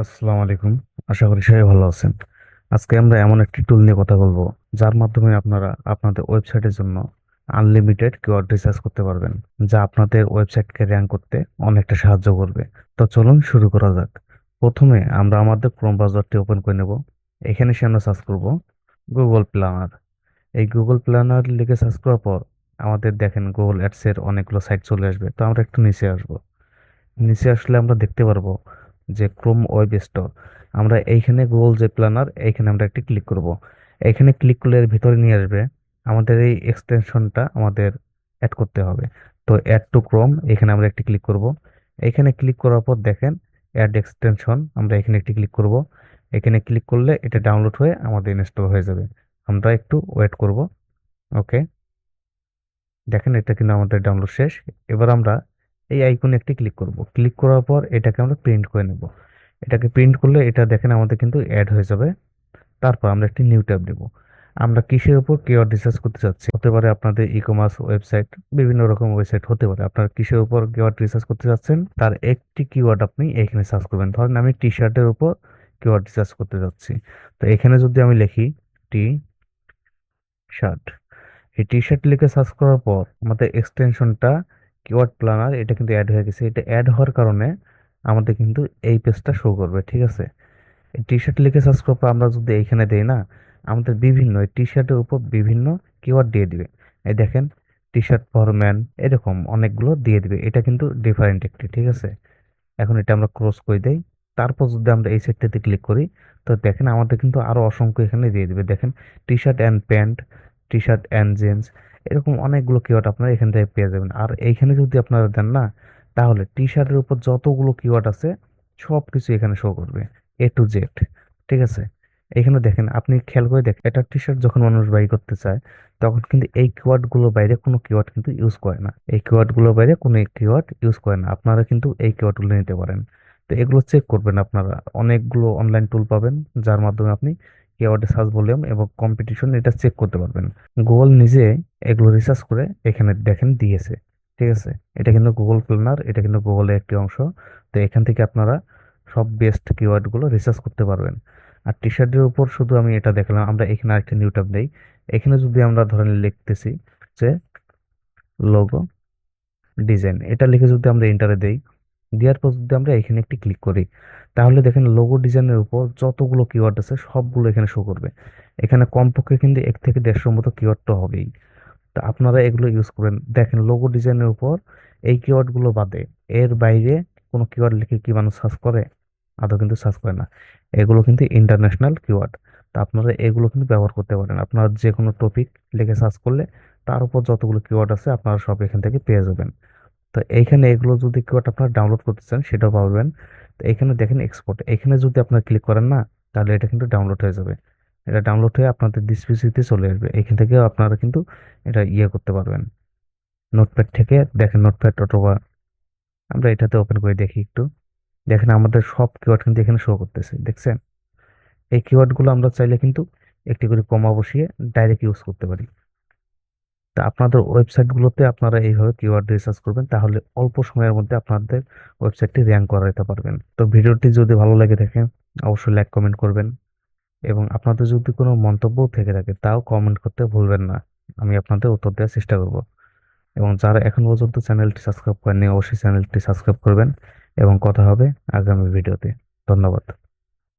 আসসালামু আলাইকুম। আশা করি সবাই ভালো আছেন। আজকে আমরা এমন একটি টুল নিয়ে কথা বলবো যার মাধ্যমে আপনারা আপনাদের ওয়েবসাইটের জন্য আনলিমিটেড কিওয়ার্ড রিসার্চ করতে পারবেন, যা আপনাদের ওয়েবসাইটকে র্যাঙ্ক করতে অনেকটা সাহায্য করবে। তো চলুন শুরু করা যাক। প্রথমে আমরা আমাদের ক্রোম ব্রাউজারটি ওপেন করে নেব। এখানে এসে আমরা সার্চ করব গুগল প্ল্যানার। এই গুগল প্ল্যানার লিখে সার্চ করার পর আমাদের দেখেন গুগল অ্যাডস এর অনেকগুলো সাইট চলে আসবে। তো আমরা একটু নিচে আসবো। নিচে আসলে আমরা দেখতে পারবো যে ক্রোম ওয়েব স্টোর। আমরা এইখানে গুগল যে প্ল্যানার, এইখানে আমরা একটি ক্লিক করব। এখানে ক্লিক করলে এর ভিতরে নিয়ে আসবে। আমাদের এই এক্সটেনশনটা আমাদের অ্যাড করতে হবে। তো অ্যাড টু ক্রোম, এখানে আমরা একটি ক্লিক করব। এখানে ক্লিক করার পর দেখেন অ্যাড এক্সটেনশন, আমরা এখানে একটি ক্লিক করব। এখানে ক্লিক করলে এটা ডাউনলোড হয়ে আমাদের ইনস্টল হয়ে যাবে। আমরা একটু ওয়েট করব। ওকে, দেখেন এটা কিন্তু আমাদের ডাউনলোড শেষ। এবার আমরা এই আইকনে একটি ক্লিক করব। ক্লিক করার পর এটাকে আমরা প্রিন্ট করে নেব। এটাকে প্রিন্ট করলে এটা দেখেন আমাদের কিন্তু অ্যাড হয়ে যাবে। তারপর আমরা একটি নিউ ট্যাব দেব। আমরা কিসের উপর কিওয়ার্ড রিসার্চ করতে চাচ্ছি, হতে পারে আপনাদের ই কমার্স ওয়েবসাইট, বিভিন্ন রকম ওয়েবসাইট হতে পারে। আপনারা কিসের উপর কিওয়ার্ড রিসার্চ করতে চাচ্ছেন তার একটি কিওয়ার্ড আপনি এখানে সার্চ করবেন। ধরেন আমি টি শার্টের উপর কিওয়ার্ড রিসার্চ করতে যাচ্ছি। তো এখানে যদি আমি লিখি টি শার্ট, এই টি শার্ট লিখে সার্চ করার পর আমাদের এক্সটেনশনটা কিওয়ার্ড প্ল্যানার এটা কিন্তু অ্যাড হয়ে গেছে। এটা অ্যাড হওয়ার কারণে আমাদের কিন্তু এই পেজটা শো করবে, ঠিক আছে। এই টি শার্ট লিখে সার্চ করার পর আমরা যদি এইখানে দেই না, আমাদের বিভিন্ন টি শার্টের উপর বিভিন্ন কিওয়ার্ড দিয়ে দিবে। এই দেখেন টি শার্ট ফর ম্যান, এরকম অনেকগুলো দিয়ে দিবে। এটা কিন্তু ডিফারেন্ট একটি, ঠিক আছে। এখন এটা আমরা ক্রস করে দেই। তারপর যদি আমরা এই সেটটাতে ক্লিক করি, তো দেখেন আমাদের কিন্তু আরো অসংখ্য এখানে দিয়ে দিবে। দেখেন T shirt and pant, T shirt and jeans, এরকম অনেকগুলো কিওয়ার্ড আপনারা এখান থেকে পেয়ে যাবেন। আর এইখানে যদি আপনারা দেন না, তাহলে টি শার্টের উপর যতগুলো কিওয়ার্ড আছে সব কিছু এখানে শো করবে, A to Z, ঠিক আছে। এখানে দেখেন, আপনি খেয়াল করে দেখেন, এটা টি শার্ট যখন মানুষ বাই করতে চায় তখন কিন্তু এই কিওয়ার্ড গুলো বাইরে কোনো কিওয়ার্ড কিন্তু ইউজ করে না। এই কিওয়ার্ড গুলো বাইরে কোনো কিওয়ার্ড ইউজ করে না। আপনারা কিন্তু এই কিওয়ার্ড গুলো নিতে পারেন। তো এগুলো চেক করবেন। আপনারা অনেকগুলো অনলাইন টুল পাবেন যার মাধ্যমে আপনি কিওয়ার্ড সার্চ ভলিউম এবং কম্পিটিশন এটা চেক করতে পারবেন। গুগল নিজে এগুলো রিসার্চ করে এখানে দেখেন দিয়েছে, ঠিক আছে। এটা কিন্তু গুগল প্ল্যানার, এটা কিন্তু গুগলের একটি অংশ। তো এখান থেকে আপনারা সব বেস্ট কিওয়ার্ড গুলো রিসার্চ করতে পারবেন। আর টি শার্টের উপর শুধু আমি এটা দেখলাম। আমরা এখানে আরেকটা নিউ ট্যাব দেই। এখানে যদি আমরা ধরেন লিখতেছি যে লোগো ডিজাইন, এটা লিখে যদি আমরা এন্টারে দেই, দেওয়ার পর যদি আমরা এখানে একটি ক্লিক করি, তাহলে দেখেন লোগো ডিজাইনের উপর যতগুলো কিওয়ার্ড আছে সবগুলো এখানে শো করবে। এখানে কমপক্ষে কিন্তু 1 থেকে 150 মতো কিওয়ার্ড তো হবেই। তা আপনারা এগুলো ইউজ করেন। দেখেন লোগো ডিজাইনের উপর এই কিওয়ার্ড গুলো বাদে এর বাইরে কোনো কিওয়ার্ড লিখে কি মানুষ সার্চ করে? আদৌ কিন্তু সার্চ করে না। এগুলো কিন্তু ইন্টারন্যাশনাল কিওয়ার্ড। তা আপনারা এগুলো কিন্তু ব্যবহার করতে পারেন। আপনারা যে কোনো টপিক লিখে সার্চ করলে তার উপর যতগুলো কিওয়ার্ড আছে আপনারা সব এখান থেকে পেয়ে যাবেন। তো এইখানে এগুলো যদি কিওয়ার্ড আপনারা ডাউনলোড করতে চান সেটাও পাবেন। তো এখানে দেখেন এক্সপোর্ট, এখানে যদি আপনারা ক্লিক করেন না, তাহলে এটা কিন্তু ডাউনলোড হয়ে যাবে। এটা ডাউনলোড হয়ে আপনাদের ডিস পিসিতে চলে আসবে। এখান থেকে আপনারা কিন্তু এটা ইয়ে করতে পারবেন। নোটপ্যাড থেকে দেখেন, নোটপ্যাড অথবা আমরা এটাতে ওপেন করে দেখি একটু। দেখেন আমাদের সব কিওয়ার্ড কিন্তু এখানে শো করতেছে, দেখছেন। এই কিওয়ার্ড গুলো আমরা চাইলে কিন্তু একটি করে কমা বসিয়ে ডাইরেক্ট ইউজ করতে পারি। তা আপনাদের ওয়েবসাইট গুলোতে আপনারা এইভাবে কিওয়ার্ড রিসার্চ করবেন, তাহলে অল্প সময়ের মধ্যে আপনাদের ওয়েবসাইটটি র্যাঙ্ক করাতে পারবেন। তো ভিডিওটি যদি ভালো লাগে থাকে অবশ্যই লাইক কমেন্ট করবেন, এবং আপনাদের যদি কোনো মন্তব্য থেকে থাকে তাও কমেন্ট করতে ভুলবেন না। আমি আপনাদের উত্তর দেওয়ার চেষ্টা করব। এবং যারা এখন পর্যন্ত চ্যানেলটি সাবস্ক্রাইব করেননি অবশ্যই চ্যানেলটি সাবস্ক্রাইব করবেন। এবং কথা হবে আগামী ভিডিওতে। ধন্যবাদ।